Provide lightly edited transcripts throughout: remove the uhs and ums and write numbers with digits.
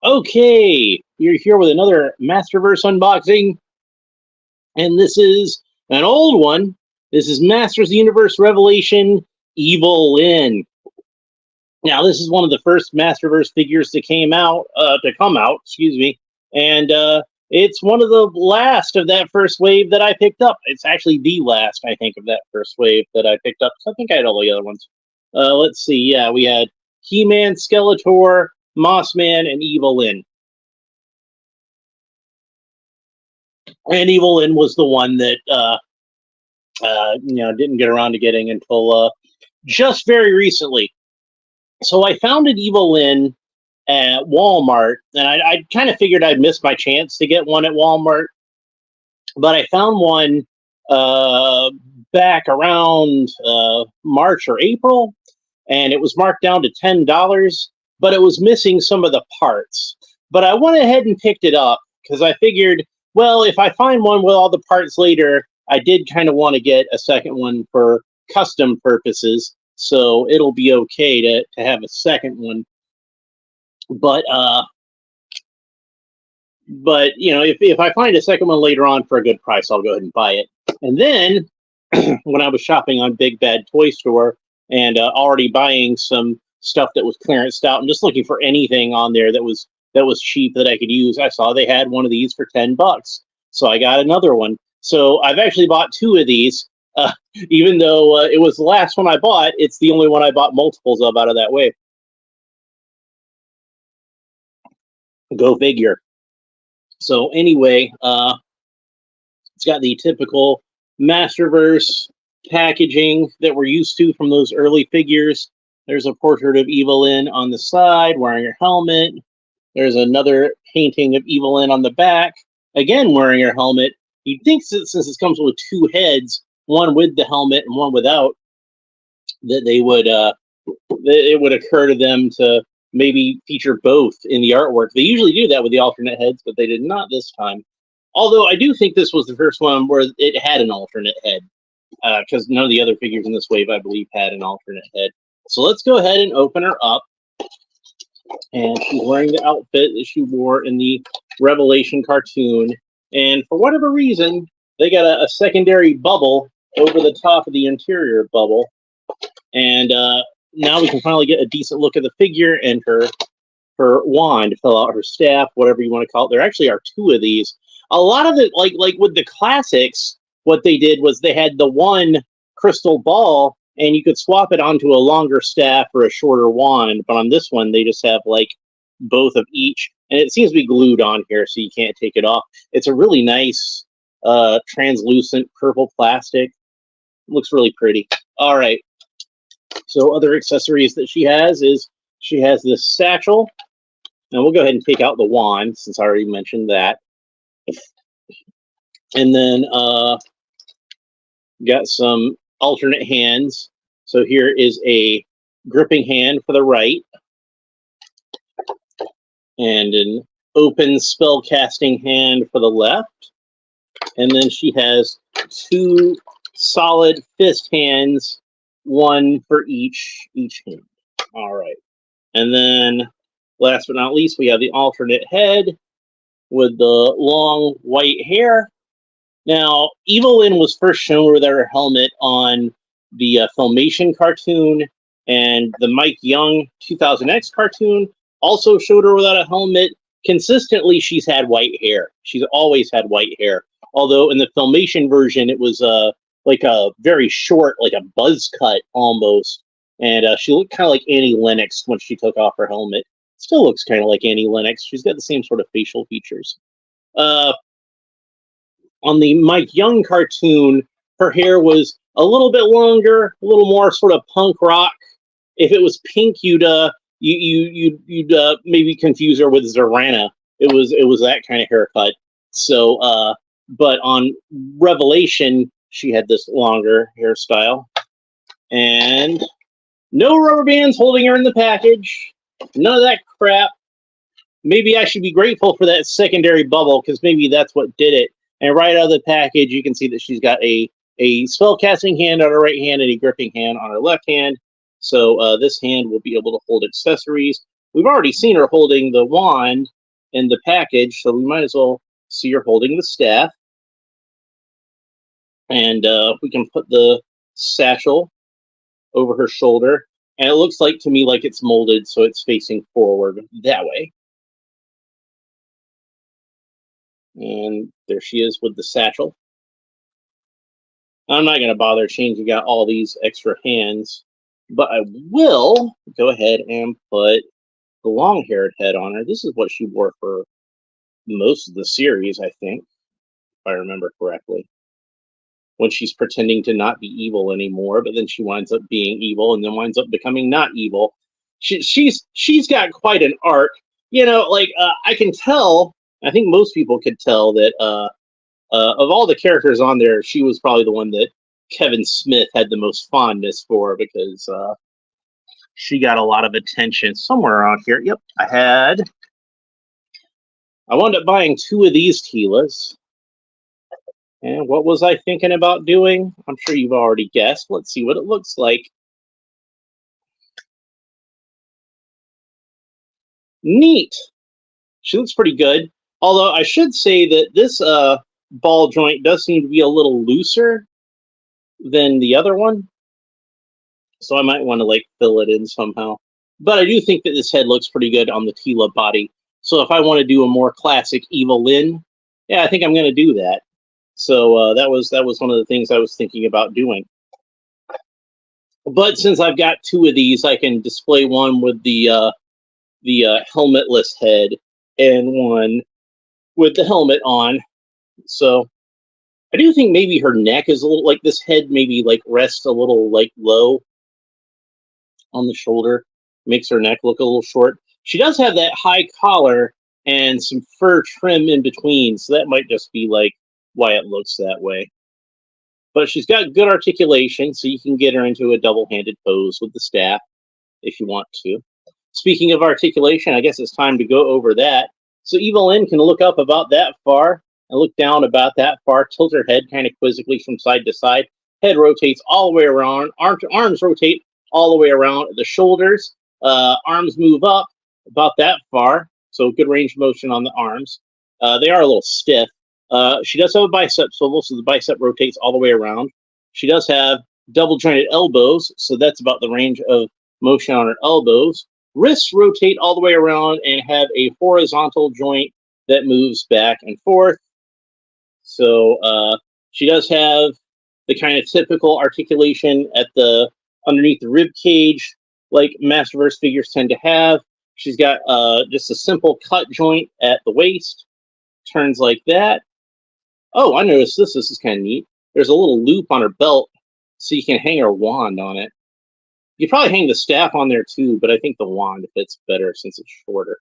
Okay, we're here with another Masterverse unboxing, and this is an old one. This is Masters of the Universe Revelation Evil-Lyn. Now, this is one of the first Masterverse figures that came out, excuse me, and it's one of the last of that first wave that I picked up. It's actually the last, I think, of that first wave that I picked up. So I think I had all the other ones. Let's see. Yeah, we had He-Man, Skeletor, Mossman, and Evil-Lyn. And Evil-Lyn was the one that didn't get around to getting until just very recently. So I found an Evil-Lyn at Walmart, and I kind of figured I'd miss my chance to get one at Walmart, but I found one uh, back around March or April, and it was marked down to $10, but it was missing some of the parts. But I went ahead and picked it up because I figured, well, if I find one with all the parts later, I did kind of want to get a second one for custom purposes, so it'll be okay to have a second one. But if I find a second one later on for a good price, I'll go ahead and buy it. And then when I was shopping on Big Bad Toy Store and already buying some stuff that was clearanced out and just looking for anything on there that was cheap that I could use, I saw they had one of these for $10. So I got another one. So I've actually bought two of these. Even though it was the last one I bought, it's the only one I bought multiples of out of that wave. Go figure. So anyway, it's got the typical Masterverse packaging that we're used to from those early figures. There's a portrait of Evil-Lyn on the side wearing her helmet. There's another painting of Evil-Lyn on the back, again wearing her helmet. You'd think since it comes with two heads, one with the helmet and one without, that it would occur to them to maybe feature both in the artwork. They usually do that with the alternate heads, but they did not this time. Although I do think this was the first one where it had an alternate head, because none of the other figures in this wave, I believe, had an alternate head. So let's go ahead and open her up. And she's wearing the outfit that she wore in the Revelation cartoon. And for whatever reason, they got a secondary bubble over the top of the interior bubble. And now we can finally get a decent look at the figure and her wand, fill out her staff, whatever you want to call it. There actually are two of these. A lot of it, like with the classics, what they did was they had the one crystal ball, and you could swap it onto a longer staff or a shorter wand. But on this one, they just have like both of each, and it seems to be glued on here, so you can't take it off. It's a really nice translucent purple plastic. Looks really pretty. All right. So other accessories that she has is she has this satchel. Now we'll go ahead and take out the wand since I already mentioned that. And then got some alternate hands. So here is a gripping hand for the right and an open spell casting hand for the left. And then she has two solid fist hands, one for each hand. All right. And then last but not least, we have the alternate head with the long white hair. Now, Evil-Lyn was first shown with her helmet on the Filmation cartoon, and the Mike Young 2000X cartoon also showed her without a helmet. Consistently, she's had white hair. She's always had white hair. Although in the Filmation version, it was like a very short, like a buzz cut almost. And she looked kind of like Annie Lennox when she took off her helmet. Still looks kind of like Annie Lennox. She's got the same sort of facial features. On the Mike Young cartoon, her hair was a little bit longer, a little more sort of punk rock. If it was pink, you'd maybe confuse her with Zorana. It was that kind of haircut. So, but on Revelation, she had this longer hairstyle, and no rubber bands holding her in the package. None of that crap. Maybe I should be grateful for that secondary bubble, because maybe that's what did it. And right out of the package, you can see that she's got a spell casting hand on her right hand and a gripping hand on her left hand. So this hand will be able to hold accessories. we've already seen her holding the wand in the package, so we might as well see her holding the staff. And we can put the satchel over her shoulder. And it looks like to me like it's molded so it's facing forward that way. And there she is with the satchel. I'm not going to bother changing out all these extra hands, but I will go ahead and put the long-haired head on her. This is what she wore for most of the series, I think, if I remember correctly. When she's pretending to not be evil anymore, but then she winds up being evil and then winds up becoming not evil. She's got quite an arc. You know, like I can tell, I think most people could tell that of all the characters on there, she was probably the one that Kevin Smith had the most fondness for because she got a lot of attention somewhere around here. Yep, I wound up buying 2 of these Tilas. And what was I thinking about doing? I'm sure you've already guessed. Let's see what it looks like. Neat. She looks pretty good. Although I should say that this ball joint does seem to be a little looser than the other one. So I might want to like fill it in somehow. But I do think that this head looks pretty good on the Tila body. So if I want to do a more classic Evil-Lyn, yeah, I think I'm going to do that. So that was one of the things I was thinking about doing. But since I've got 2 of these, I can display one with the helmetless head and one with the helmet on. So I do think maybe her neck is a little like this head maybe like rests a little like low on the shoulder, makes her neck look a little short. She does have that high collar and some fur trim in between, so that might just be like why it looks that way. But she's got good articulation, so you can get her into a double-handed pose with the staff if you want to. Speaking of articulation, I guess it's time to go over that. So Evil-Lyn can look up about that far and look down about that far, tilt her head kind of quizzically from side to side. Head rotates all the way around. Arms rotate all the way around the shoulders. Arms move up about that far, so good range of motion on the arms. They are a little stiff. She does have a bicep swivel, so the bicep rotates all the way around. She does have double jointed elbows, so that's about the range of motion on her elbows. Wrists rotate all the way around and have a horizontal joint that moves back and forth. So she does have the kind of typical articulation at the underneath the rib cage, like Masterverse figures tend to have. She's got just a simple cut joint at the waist, turns like that. Oh, I noticed this. This is kind of neat. There's a little loop on her belt, so you can hang her wand on it. You probably hang the staff on there too, but I think the wand fits better since it's shorter.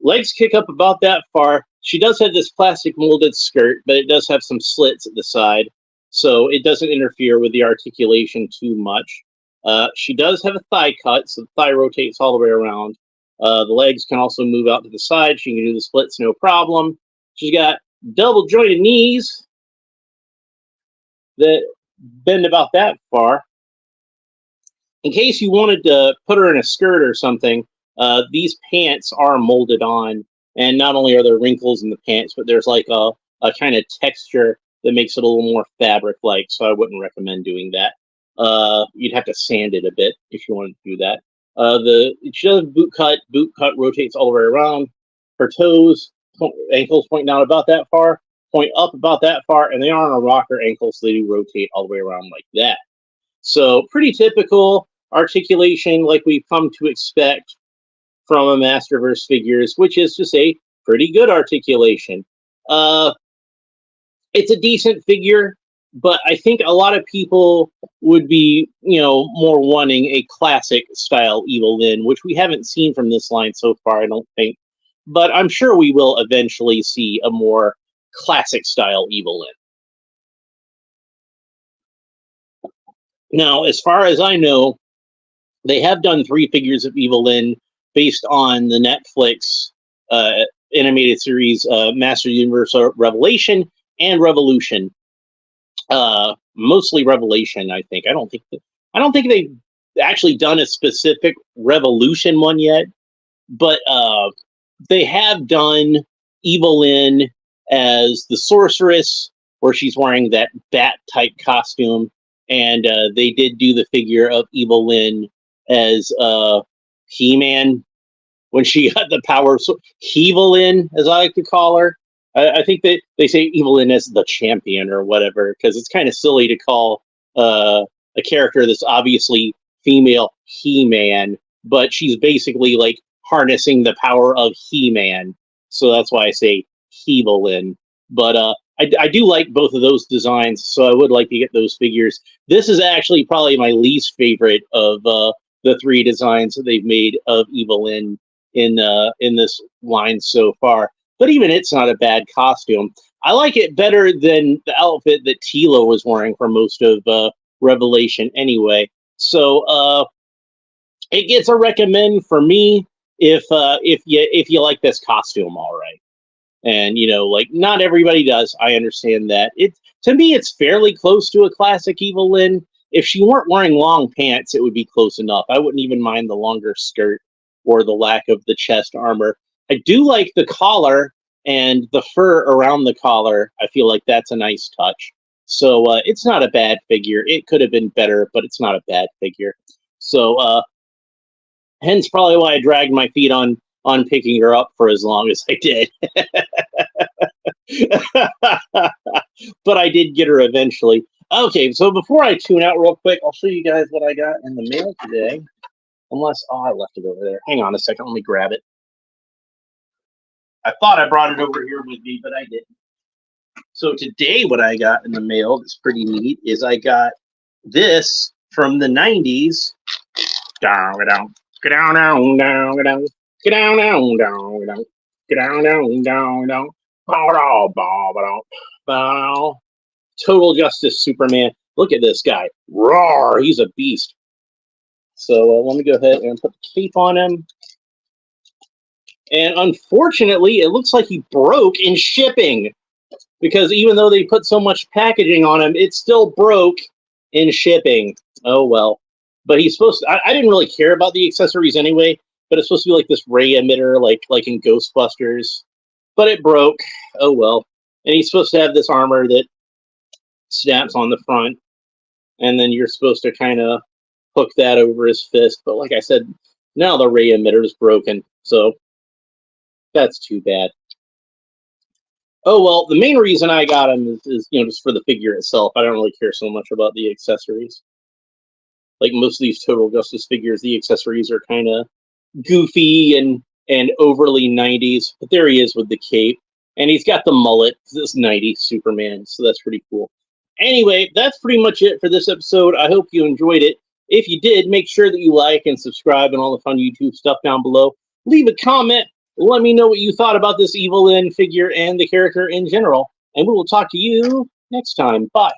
Legs kick up about that far. She does have this plastic molded skirt, but it does have some slits at the side, so it doesn't interfere with the articulation too much. She does have a thigh cut, so the thigh rotates all the way around. The legs can also move out to the side. She can do the splits no problem. She's got double jointed knees that bend about that far. In case you wanted to put her in a skirt or something, these pants are molded on, and not only are there wrinkles in the pants, but there's like a kind of texture that makes it a little more fabric-like, so I wouldn't recommend doing that. You'd have to sand it a bit if you wanted to do that. She does boot cut rotates all the way around. Her toes, ankles point down about that far, point up about that far, and they are on a rocker ankle, so they do rotate all the way around like that. So pretty typical articulation like we've come to expect from a Masterverse figures, which is to say pretty good articulation. It's a decent figure, but I think a lot of people would be, more wanting a classic style Evil-Lyn, which we haven't seen from this line so far, I don't think. But I'm sure we will eventually see a more classic style Evil-Lyn. Now, as far as I know, they have done 3 figures of Evil-Lyn based on the Netflix animated series Master Universe Revelation and Revolution. Mostly Revelation, I think. I don't think actually done a specific Revolution one yet, but they have done Evil-Lyn as the sorceress, where she's wearing that bat type costume, and they did do the figure of Evil-Lyn as He-Man when she got the power. So Evil-Lyn, as I like to call her. I think they say Evil-Lyn as the champion or whatever, because it's kind of silly to call a character that's obviously female He-Man, but she's basically like harnessing the power of He-Man. So that's why I say Evil-Lyn. But I do like both of those designs, so I would like to get those figures. This is actually probably my least favorite of the three designs that they've made of Evil-Lyn in this line so far. But even it's not a bad costume. I like it better than the outfit that Tila was wearing for most of Revelation anyway. So it gets a recommend for me if you like this costume, all right. And like not everybody does. I understand that. To me, it's fairly close to a classic Evil-Lyn. If she weren't wearing long pants, it would be close enough. I wouldn't even mind the longer skirt or the lack of the chest armor. I do like the collar and the fur around the collar. I feel like that's a nice touch. So it's not a bad figure. It could have been better, but it's not a bad figure. So hence probably why I dragged my feet on picking her up for as long as I did. But I did get her eventually. Okay, so before I tune out real quick, I'll show you guys what I got in the mail today. Unless, I left it over there. Hang on a second, let me grab it. I thought I brought it over here with me, but I didn't. So today what I got in the mail that's pretty neat is I got this from the 90s. Down, down, get down, down, down, down, get down, down, down, down, get down, down, down, down, bow, bow, bow, bow. Total Justice Superman. Look at this guy. Roar, he's a beast. So let me go ahead and put the cape on him. And unfortunately, it looks like he broke in shipping. Because even though they put so much packaging on him, it still broke in shipping. Oh, well. But he's supposed to... I didn't really care about the accessories anyway, but it's supposed to be like this ray emitter, like in Ghostbusters. But it broke. Oh, well. And he's supposed to have this armor that snaps on the front. And then you're supposed to kind of hook that over his fist. But like I said, now the ray emitter is broken. So that's too bad. Oh, well, the main reason I got him is just for the figure itself. I don't really care so much about the accessories. Like most of these Total Justice figures, the accessories are kind of goofy and overly 90s. But there he is with the cape. And he's got the mullet. This 90s Superman. So that's pretty cool. Anyway, that's pretty much it for this episode. I hope you enjoyed it. If you did, make sure that you like and subscribe and all the fun YouTube stuff down below. Leave a comment. Let me know what you thought about this Evil-Lyn figure and the character in general. And we will talk to you next time. Bye.